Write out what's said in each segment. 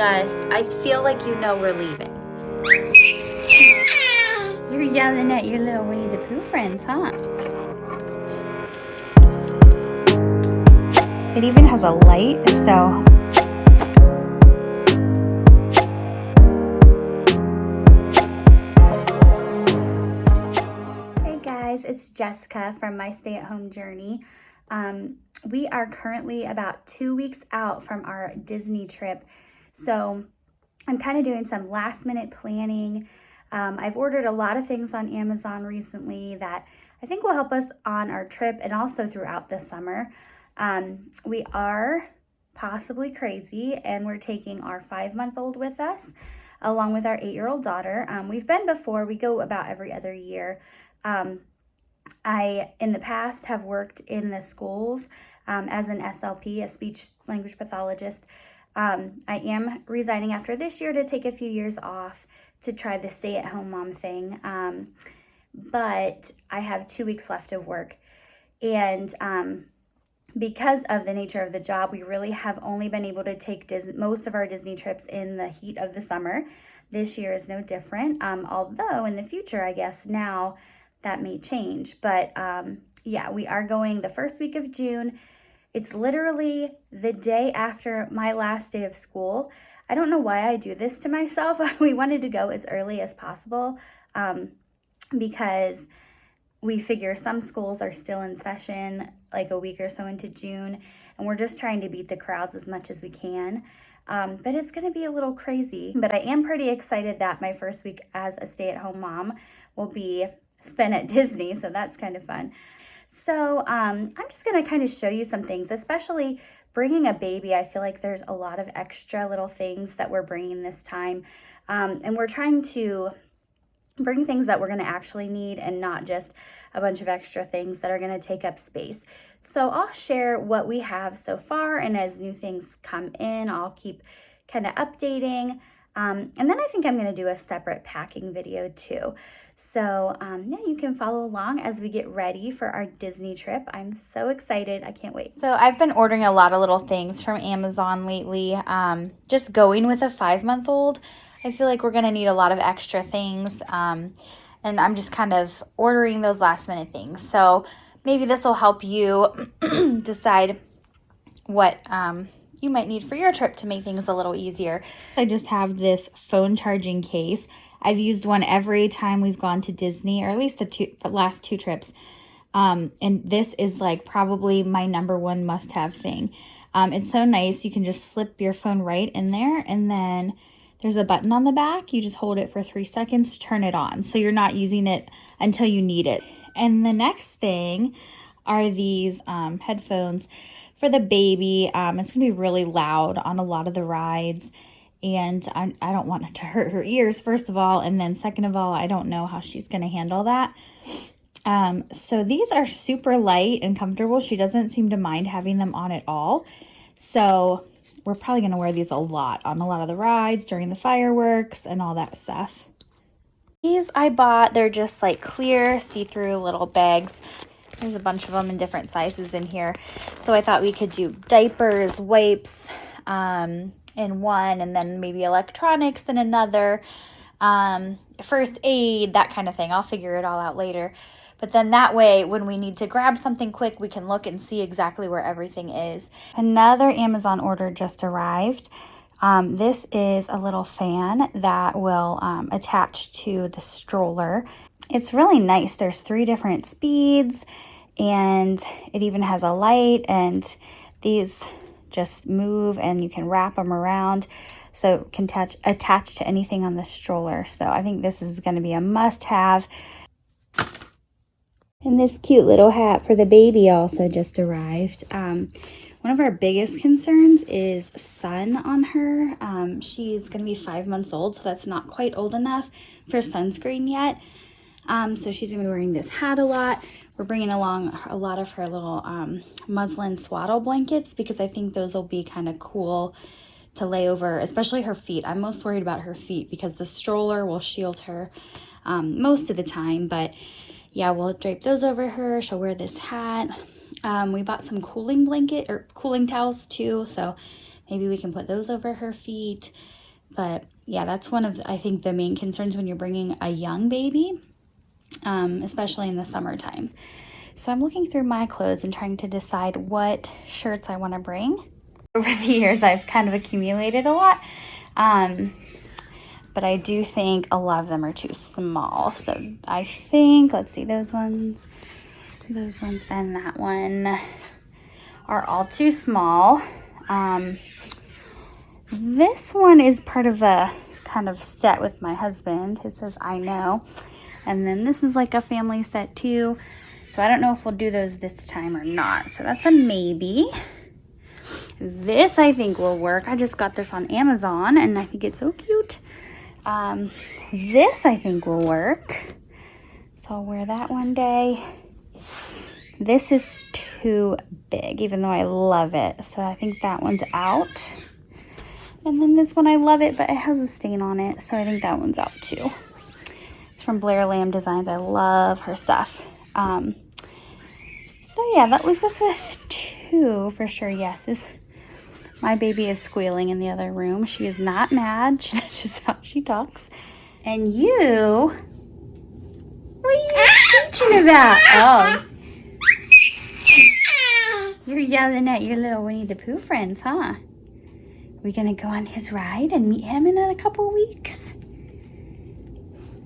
Gus, I feel like you know we're leaving. You're yelling at your little Winnie the Pooh friends, huh? It even has a light, so... Hey guys, it's Jessica from My Stay-at-Home Journey. We are currently about 2 weeks out from our Disney trip, so I'm kind of doing some last-minute planning. I've ordered a lot of things on Amazon recently that I think will help us on our trip and also throughout the summer. We are possibly crazy, and we're taking our 5-month-old with us along with our 8-year-old daughter. We've been before. We go about every other year. I, in the past, have worked in the schools as an SLP, a speech language pathologist. I am resigning after this year to take a few years off to try the stay-at-home mom thing, but I have 2 weeks left of work, and because of the nature of the job, we really have only been able to take most of our Disney trips in the heat of the summer. This year is no different, although in the future, I guess now that may change. But yeah, we are going the first week of June. It's literally the day after my last day of school. I don't know why I do this to myself. We wanted to go as early as possible because we figure some schools are still in session like a week or so into June, and we're just trying to beat the crowds as much as we can. But it's going to be a little crazy. But I am pretty excited that my first week as a stay-at-home mom will be spent at Disney, so that's kind of fun. So I'm just going to kind of show you some things, especially bringing a baby. I feel like there's a lot of extra little things that we're bringing this time, and we're trying to bring things that we're going to actually need and not just a bunch of extra things that are going to take up space. So I'll share what we have so far, and as new things come in, I'll keep kind of updating. And then I think I'm going to do a separate packing video too. So yeah, you can follow along as we get ready for our Disney trip. I'm so excited. I can't wait. So I've been ordering a lot of little things from Amazon lately. Just going with a 5-month-old, I feel like we're going to need a lot of extra things. And I'm just kind of ordering those last minute things. So maybe this will help you decide what you might need for your trip to make things a little easier. I just have this phone charging case. I've used one every time we've gone to Disney, or at least the last 2 trips. And this is like probably my #1 must-have thing. It's so nice. You can just slip your phone right in there, and then there's a button on the back. You just hold it for 3 seconds to turn it on. So you're not using it until you need it. And the next thing are these headphones for the baby. It's going to be really loud on a lot of the rides. And I don't want it to hurt her ears, first of all. And then second of all, I don't know how she's going to handle that. So these are super light and comfortable. She doesn't seem to mind having them on at all. So we're probably going to wear these a lot on a lot of the rides during the fireworks and all that stuff. These I bought. They're just like clear, see-through little bags. There's a bunch of them in different sizes in here. So I thought we could do diapers, wipes, in one, and then maybe electronics in another, first aid, that kind of thing. I'll figure it all out later. But then that way, when we need to grab something quick, we can look and see exactly where everything is. Another Amazon order just arrived. This is a little fan that will attach to the stroller. It's really nice. There's 3 different speeds, and it even has a light, and these just move and you can wrap them around, so it can attach to anything on the stroller. So I think this is going to be a must-have. And this cute little hat for the baby also just arrived. One of our biggest concerns is sun on her. She's going to be 5 months old, so that's not quite old enough for sunscreen yet. So she's going to be wearing this hat a lot. We're bringing along a lot of her little muslin swaddle blankets because I think those will be kind of cool to lay over, especially her feet. I'm most worried about her feet because the stroller will shield her most of the time. But yeah, we'll drape those over her. She'll wear this hat. We bought some cooling towels too, so maybe we can put those over her feet. But yeah, that's one of, I think, the main concerns when you're bringing a young baby, especially in the summer times. So I'm looking through my clothes and trying to decide what shirts I want to bring. Over the years, I've kind of accumulated a lot. But I do think a lot of them are too small. So I think, let's see, those ones, and that one are all too small. This one is part of a kind of set with my husband. It says, I know. And then this is like a family set too. So I don't know if we'll do those this time or not. So that's a maybe. This I think will work. I just got this on Amazon and I think it's so cute. This I think will work. So I'll wear that one day. This is too big, even though I love it. So I think that one's out. And then this one, I love it, but it has a stain on it. So I think that one's out too. It's from Blair Lamb Designs. I love her stuff. So yeah, that leaves us with 2 for sure. Yes, my baby is squealing in the other room. She is not mad. That's just how she talks. And you, what are you screeching about? Oh. You're yelling at your little Winnie the Pooh friends, huh? We're gonna go on his ride and meet him in a couple weeks.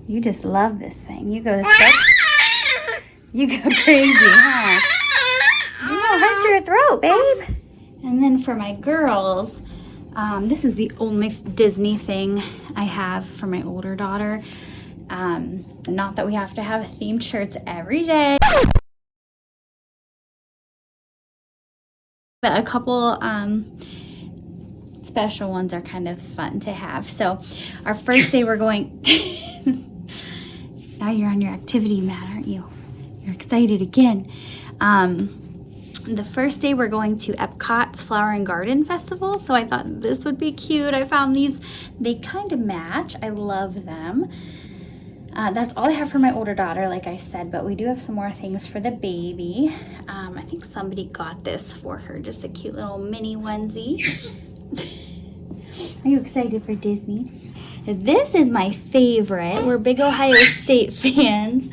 You just love this thing. You go crazy, huh? Oh, hurt your throat, babe. And then for my girls, this is the only Disney thing I have for my older daughter. Not that we have to have themed shirts every day. But a couple special ones are kind of fun to have. So our first day we're going, now you're on your activity mat, aren't you? You're excited again. The first day we're going to Epcot's Flower and Garden Festival. So I thought this would be cute. I found these, they kind of match. I love them. That's all I have for my older daughter, like I said, but we do have some more things for the baby. I think somebody got this for her, just a cute little mini onesie. Are you excited for Disney? This is my favorite. We're big Ohio State fans.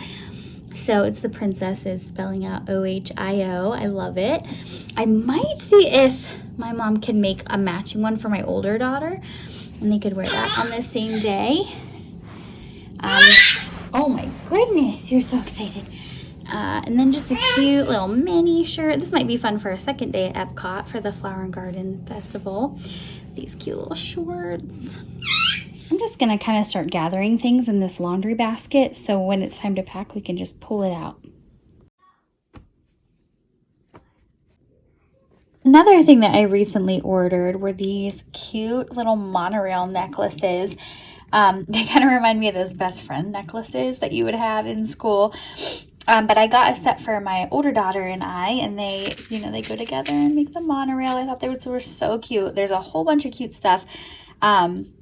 So it's the princesses spelling out O-H-I-O. I love it. I might see if my mom can make a matching one for my older daughter and they could wear that on the same day. Oh my goodness, you're so excited. And then just a cute little mini shirt. This might be fun for a second day at Epcot for the Flower and Garden Festival. These cute little shorts. I'm just gonna kind of start gathering things in this laundry basket so when it's time to pack, we can just pull it out. Another thing that I recently ordered were these cute little monorail necklaces. They kind of remind me of those best friend necklaces that you would have in school. But I got a set for my older daughter and I, and they, they go together and make the monorail. I thought they were so cute. There's a whole bunch of cute stuff on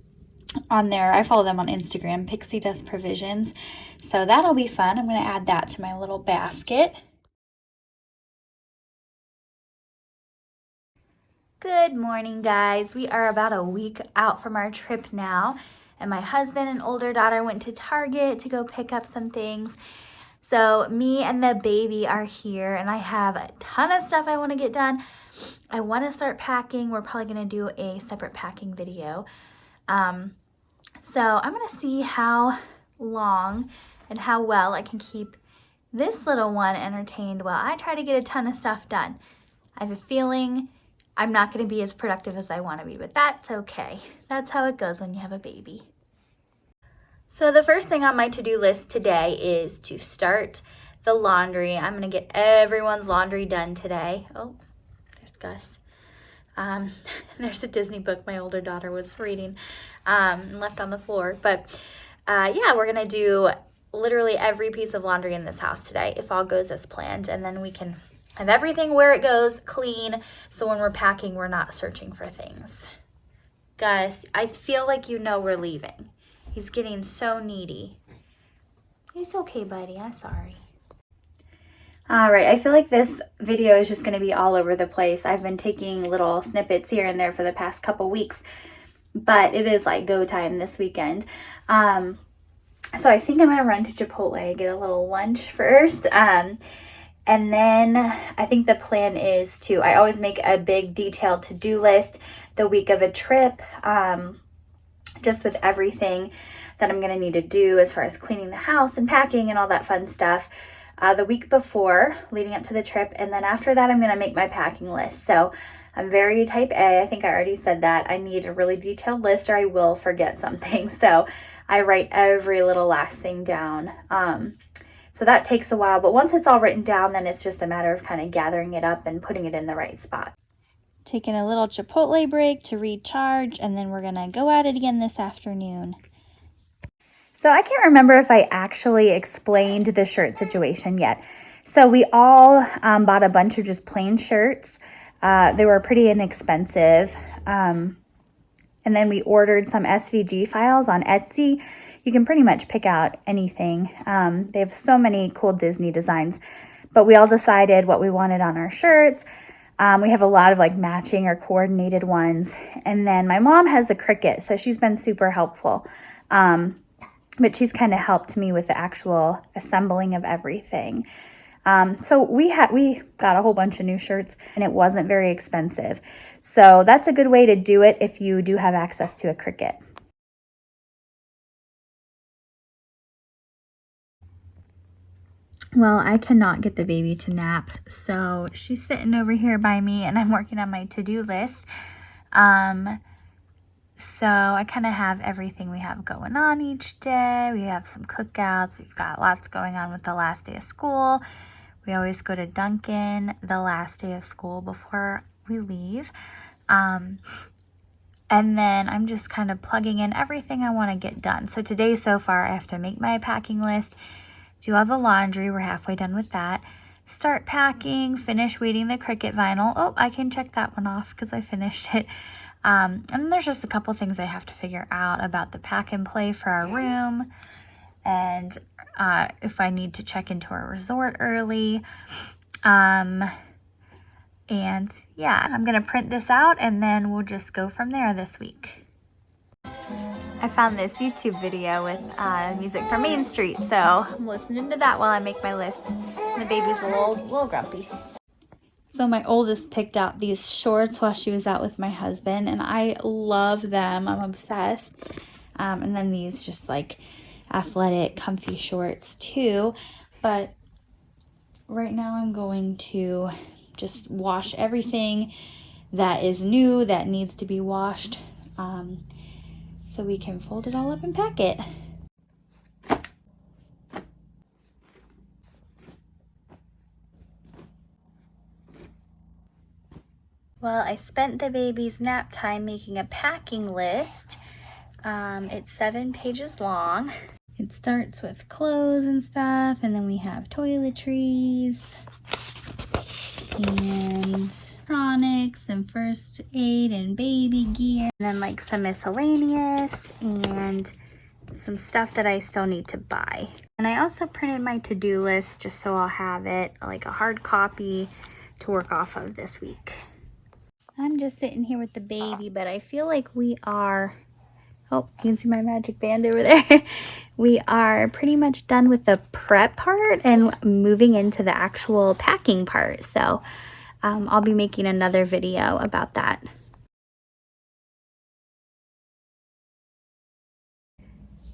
there. I follow them on Instagram, Pixie Dust Provisions. So that'll be fun. I'm going to add that to my little basket. Good morning, guys. We are about a week out from our trip now, and my husband and older daughter went to Target to go pick up some things. So me and the baby are here, and I have a ton of stuff I want to get done. I want to start packing. We're probably going to do a separate packing video. So I'm going to see how long and how well I can keep this little one entertained while I try to get a ton of stuff done. I have a feeling I'm not going to be as productive as I want to be, but that's okay. That's how it goes when you have a baby. So the first thing on my to-do list today is to start the laundry. I'm going to get everyone's laundry done today. Oh, there's Gus. There's a Disney book my older daughter was reading and left on the floor. But yeah, we're going to do literally every piece of laundry in this house today if all goes as planned. And then we can have everything where it goes clean, so when we're packing, we're not searching for things. Gus, I feel like we're leaving. He's getting so needy. It's okay, buddy. I'm sorry. All right, I feel like this video is just going to be all over the place. I've been taking little snippets here and there for the past couple weeks, but it is like go time this weekend. So I think I'm going to run to Chipotle and get a little lunch first. And then I think the plan is I always make a big detailed to-do list the week of a trip, just with everything that I'm going to need to do as far as cleaning the house and packing and all that fun stuff. The week before, leading up to the trip, and then after that, I'm going to make my packing list. So I'm very type A. I think I already said that. I need a really detailed list or I will forget something. So I write every little last thing down. So that takes a while, but once it's all written down, then it's just a matter of kind of gathering it up and putting it in the right spot. Taking a little Chipotle break to recharge, and then we're going to go at it again this afternoon. So I can't remember if I actually explained the shirt situation yet. So we all bought a bunch of just plain shirts. They were pretty inexpensive. And then we ordered some SVG files on Etsy. You can pretty much pick out anything. They have so many cool Disney designs. But we all decided what we wanted on our shirts. We have a lot of like matching or coordinated ones. And then my mom has a Cricut, so she's been super helpful. But she's kind of helped me with the actual assembling of everything. So we got a whole bunch of new shirts, and it wasn't very expensive. So that's a good way to do it if you do have access to a Cricut. Well, I cannot get the baby to nap, so she's sitting over here by me, and I'm working on my to-do list. So I kind of have everything we have going on each day. We have some cookouts. We've got lots going on with the last day of school. We always go to Dunkin' the last day of school before we leave. And then I'm just kind of plugging in everything I want to get done. So today so far, I have to make my packing list, do all the laundry. We're halfway done with that. Start packing, finish weighting the Cricut vinyl. Oh, I can check that one off because I finished it. And then there's just a couple things I have to figure out about the pack and play for our room, and if I need to check into our resort early. And yeah, I'm gonna print this out and then we'll just go from there this week. I found this YouTube video with music from Main Street, so I'm listening to that while I make my list. And the baby's a little grumpy. So my oldest picked out these shorts while she was out with my husband, and I love them. I'm obsessed. And then these just like athletic, comfy shorts too. But right now I'm going to just wash everything that is new that needs to be washed, so we can fold it all up and pack it. Well, I spent the baby's nap time making a packing list. It's 7 pages long. It starts with clothes and stuff, and then we have toiletries and electronics and first aid and baby gear, and then like some miscellaneous and some stuff that I still need to buy. And I also printed my to-do list just so I'll have it like a hard copy to work off of this week. I'm just sitting here with the baby, but I feel like we are, oh, you can see my magic band over there. We are pretty much done with the prep part and moving into the actual packing part. So I'll be making another video about that.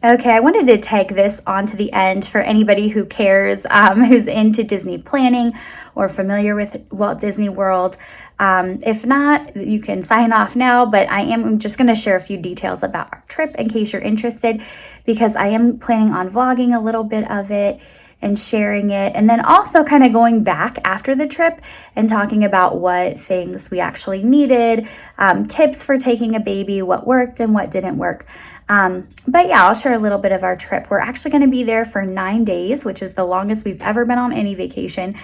Okay, I wanted to tag this onto the end for anybody who cares, who's into Disney planning or familiar with Walt Disney World. If not, you can sign off now, but I am just going to share a few details about our trip in case you're interested, because I am planning on vlogging a little bit of it and sharing it, and then also kind of going back after the trip and talking about what things we actually needed, tips for taking a baby, what worked and what didn't work. But yeah, I'll share a little bit of our trip. We're actually going to be there for 9 days, which is the longest we've ever been on any vacation.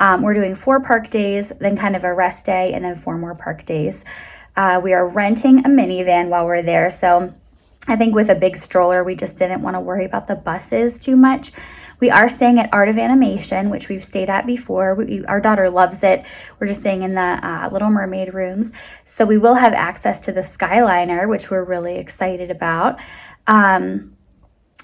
We're doing 4 park days, then kind of a rest day, and then 4 more park days. We are renting a minivan while we're there. So I think with a big stroller, we just didn't want to worry about the buses too much. We are staying at Art of Animation, which we've stayed at before. Our daughter loves it. We're just staying in the Little Mermaid rooms. So we will have access to the Skyliner, which we're really excited about.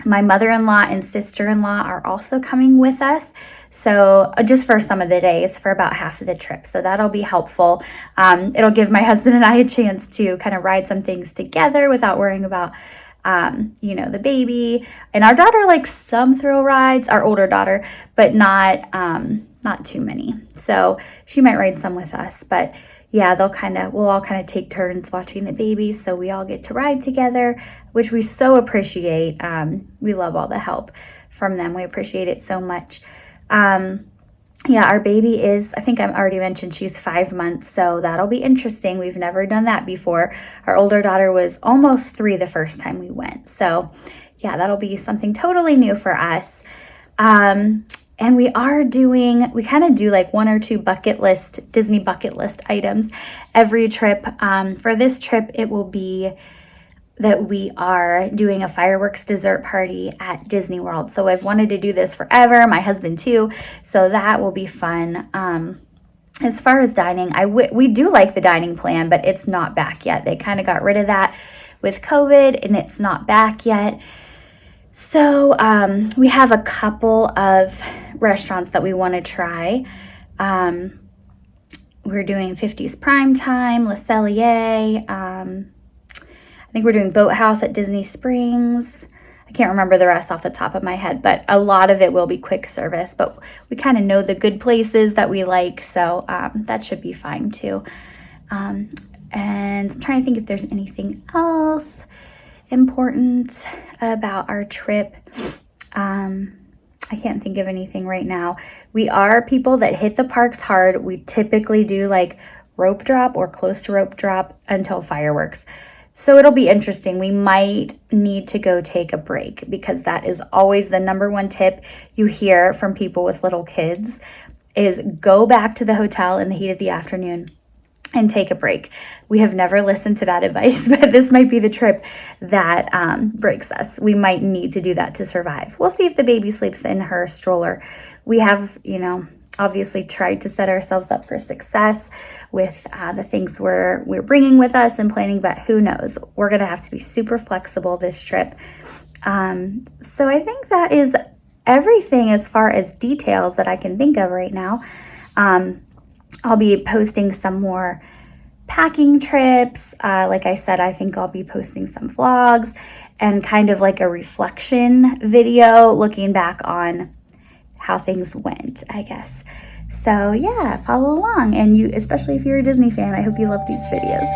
My mother-in-law and sister-in-law are also coming with us. So just for some of the days, for about half of the trip. So that'll be helpful. It'll give my husband and I a chance to kind of ride some things together without worrying about, the baby. And our daughter likes some thrill rides, our older daughter, but not too many. So she might ride some with us, but yeah, we'll all kind of take turns watching the baby, so we all get to ride together, which we so appreciate. We love all the help from them. We appreciate it so much. Our baby is, I think I already mentioned, she's 5 months, so that'll be interesting. We've never done that before. Our older daughter was almost 3 the first time we went. So yeah, that'll be something totally new for us. And we kind of do like 1 or 2 Disney bucket list items every trip. For this trip, it will be that we are doing a fireworks dessert party at Disney World. So I've wanted to do this forever, my husband too, so that will be fun. As far as dining, we do like the dining plan, but it's not back yet. They kind of got rid of that with COVID, and it's not back yet. So we have a couple of restaurants that we want to try. We're doing 50s Prime Time, Le Cellier. I think we're doing Boathouse at Disney Springs. I can't remember the rest off the top of my head, but a lot of it will be quick service. But we kind of know the good places that we like, so that should be fine too. And I'm trying to think if there's anything else important about our trip. I can't think of anything right now. We are people that hit the parks hard. We typically do like rope drop or close to rope drop until fireworks. So it'll be interesting. We might need to go take a break, because that is always the number one tip you hear from people with little kids is go back to the hotel in the heat of the afternoon and take a break. We have never listened to that advice, but this might be the trip that breaks us. We might need to do that to survive. We'll see if the baby sleeps in her stroller. We have, obviously tried to set ourselves up for success with the things we're bringing with us and planning, but who knows? We're going to have to be super flexible this trip. So I think that is everything as far as details that I can think of right now. I'll be posting some more packing trips. Like I said, I think I'll be posting some vlogs and kind of like a reflection video looking back on how things went, I guess. So yeah, follow along. And you, especially if you're a Disney fan, I hope you love these videos.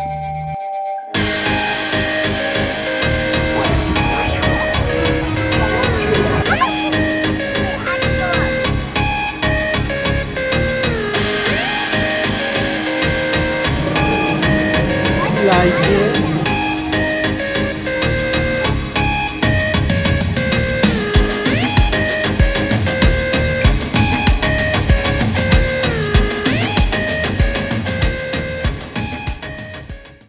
Like it.